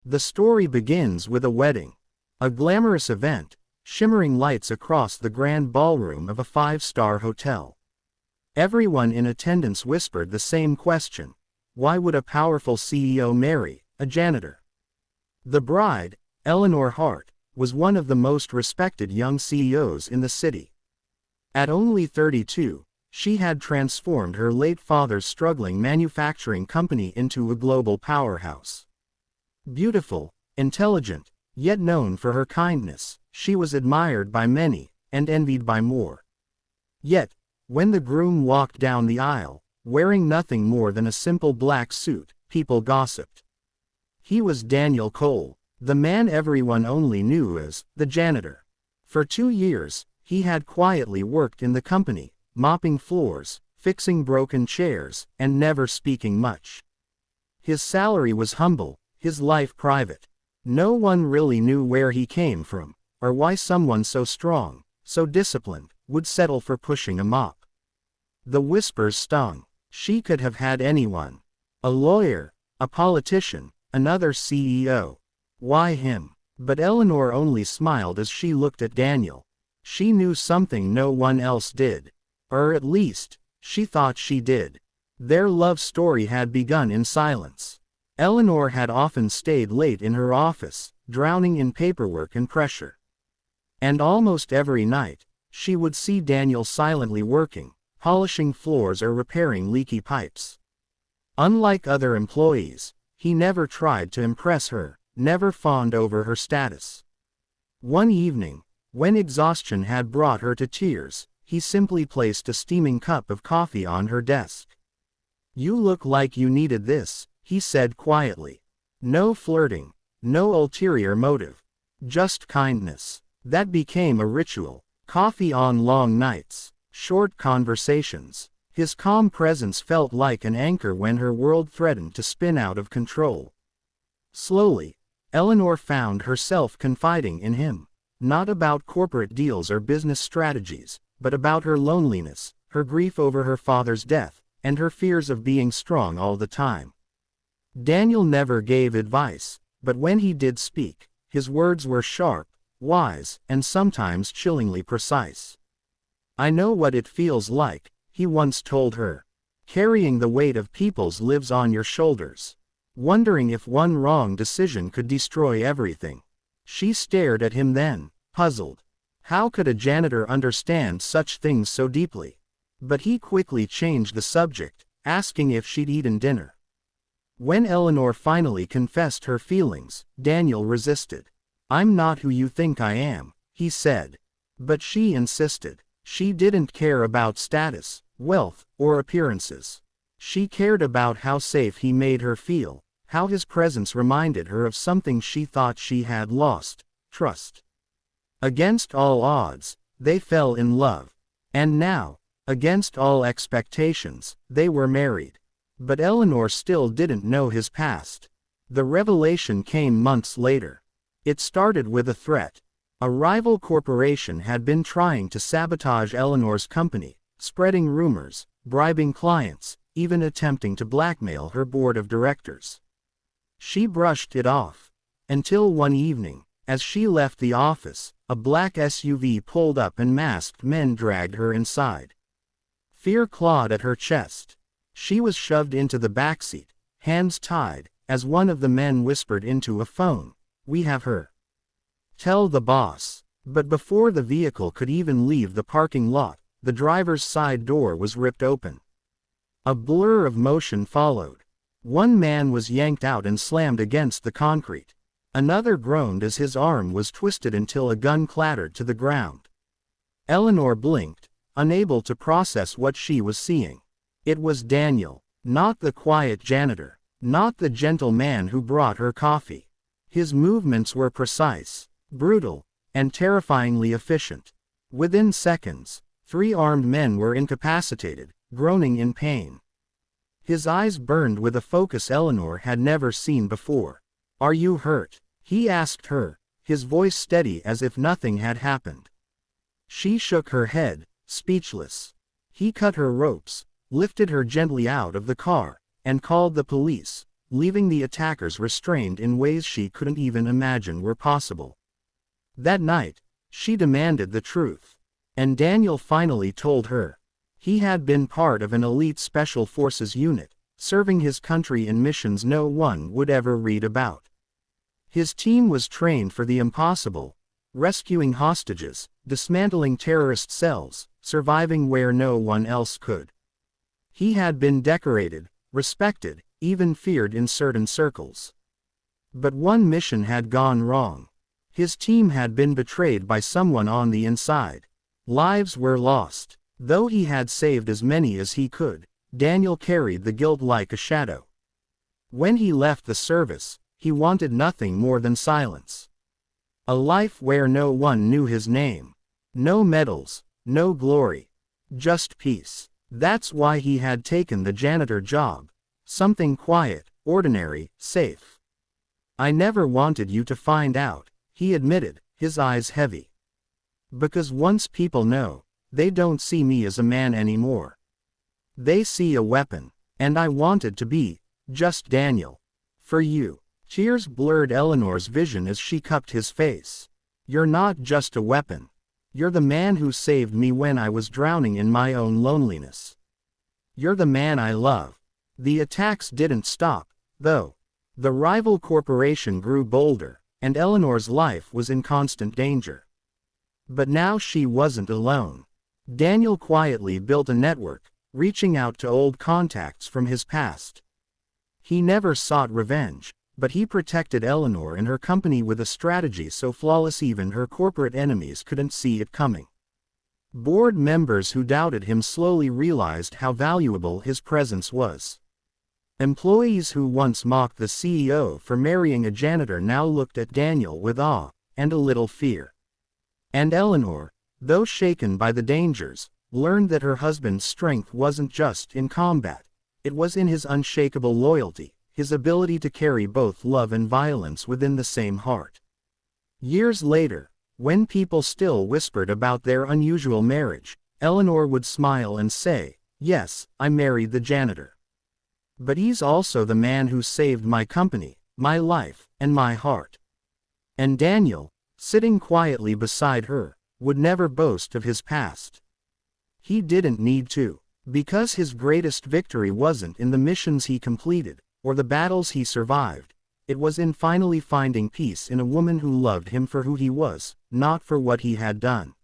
The story begins with a wedding. A glamorous event, shimmering lights across the grand ballroom of a five-star hotel. Everyone in attendance whispered the same question. Why would a powerful CEO marry a janitor? The bride, Eleanor Hart, was one of the most respected young CEOs in the city. At only 32, she had transformed her late father's struggling manufacturing company into a global powerhouse. Beautiful, intelligent, yet known for her kindness, she was admired by many, and envied by more. Yet, when the groom walked down the aisle, wearing nothing more than a simple black suit, people gossiped. He was Daniel Cole, the man everyone only knew as the janitor. For 2 years, he had quietly worked in the company, mopping floors, fixing broken chairs, and never speaking much. His salary was humble, his life private. No one really knew where he came from, or why someone so strong, so disciplined, would settle for pushing a mop. The whispers stung. She could have had anyone. A lawyer, a politician, another CEO. Why him? But Eleanor only smiled as she looked at Daniel. She knew something no one else did. Or at least, she thought she did. Their love story had begun in silence. Eleanor had often stayed late in her office, drowning in paperwork and pressure. And almost every night, she would see Daniel silently working, polishing floors or repairing leaky pipes. Unlike other employees, he never tried to impress her, never fawned over her status. One evening, when exhaustion had brought her to tears, he simply placed a steaming cup of coffee on her desk. "You look like you needed this," he said quietly. No flirting, no ulterior motive. Just kindness. That became a ritual. Coffee on long nights. Short conversations. His calm presence felt like an anchor when her world threatened to spin out of control. Slowly, Eleanor found herself confiding in him. Not about corporate deals or business strategies, but about her loneliness, her grief over her father's death, and her fears of being strong all the time. Daniel never gave advice, but when he did speak, his words were sharp, wise, and sometimes chillingly precise. "I know what it feels like," he once told her. "Carrying the weight of people's lives on your shoulders. Wondering if one wrong decision could destroy everything." She stared at him then, puzzled. How could a janitor understand such things so deeply? But he quickly changed the subject, asking if she'd eaten dinner. When Eleanor finally confessed her feelings, Daniel resisted. "I'm not who you think I am," he said. But she insisted. She didn't care about status, wealth, or appearances. She cared about how safe he made her feel, how his presence reminded her of something she thought she had lost: trust. Against all odds, they fell in love. And now, against all expectations, they were married. But Eleanor still didn't know his past. The revelation came months later. It started with a threat. A rival corporation had been trying to sabotage Eleanor's company, spreading rumors, bribing clients, even attempting to blackmail her board of directors. She brushed it off. Until one evening, as she left the office, a black SUV pulled up and masked men dragged her inside. Fear clawed at her chest. She was shoved into the backseat, hands tied, as one of the men whispered into a phone, "We have her. Tell the boss." But before the vehicle could even leave the parking lot, the driver's side door was ripped open. A blur of motion followed. One man was yanked out and slammed against the concrete. Another groaned as his arm was twisted until a gun clattered to the ground. Eleanor blinked, unable to process what she was seeing. It was Daniel, not the quiet janitor, not the gentle man who brought her coffee. His movements were precise, brutal, and terrifyingly efficient. Within seconds, 3 armed men were incapacitated, groaning in pain. His eyes burned with a focus Eleanor had never seen before. "Are you hurt?" he asked her, his voice steady as if nothing had happened. She shook her head, speechless. He cut her ropes, lifted her gently out of the car, and called the police, leaving the attackers restrained in ways she couldn't even imagine were possible. That night, she demanded the truth. And Daniel finally told her. He had been part of an elite special forces unit, serving his country in missions no one would ever read about. His team was trained for the impossible, rescuing hostages, dismantling terrorist cells, surviving where no one else could. He had been decorated, respected, even feared in certain circles. But one mission had gone wrong. His team had been betrayed by someone on the inside. Lives were lost. Though he had saved as many as he could, Daniel carried the guilt like a shadow. When he left the service, he wanted nothing more than silence. A life where no one knew his name. No medals, no glory. Just peace. That's why he had taken the janitor job. Something quiet, ordinary, safe. "I never wanted you to find out," he admitted, his eyes heavy. "Because once people know, they don't see me as a man anymore. They see a weapon. And I wanted to be, just Daniel. For you." Tears blurred Eleanor's vision as she cupped his face. "You're not just a weapon. You're the man who saved me when I was drowning in my own loneliness. You're the man I love." The attacks didn't stop, though. The rival corporation grew bolder, and Eleanor's life was in constant danger. But now she wasn't alone. Daniel quietly built a network, reaching out to old contacts from his past. He never sought revenge, but he protected Eleanor and her company with a strategy so flawless even her corporate enemies couldn't see it coming. Board members who doubted him slowly realized how valuable his presence was. Employees who once mocked the CEO for marrying a janitor now looked at Daniel with awe, and a little fear. And Eleanor, though shaken by the dangers, learned that her husband's strength wasn't just in combat. It was in his unshakable loyalty, his ability to carry both love and violence within the same heart. Years later, when people still whispered about their unusual marriage, Eleanor would smile and say, "Yes, I married the janitor. But he's also the man who saved my company, my life, and my heart." And Daniel, sitting quietly beside her, would never boast of his past. He didn't need to, because his greatest victory wasn't in the missions he completed, or the battles he survived. It was in finally finding peace in a woman who loved him for who he was, not for what he had done.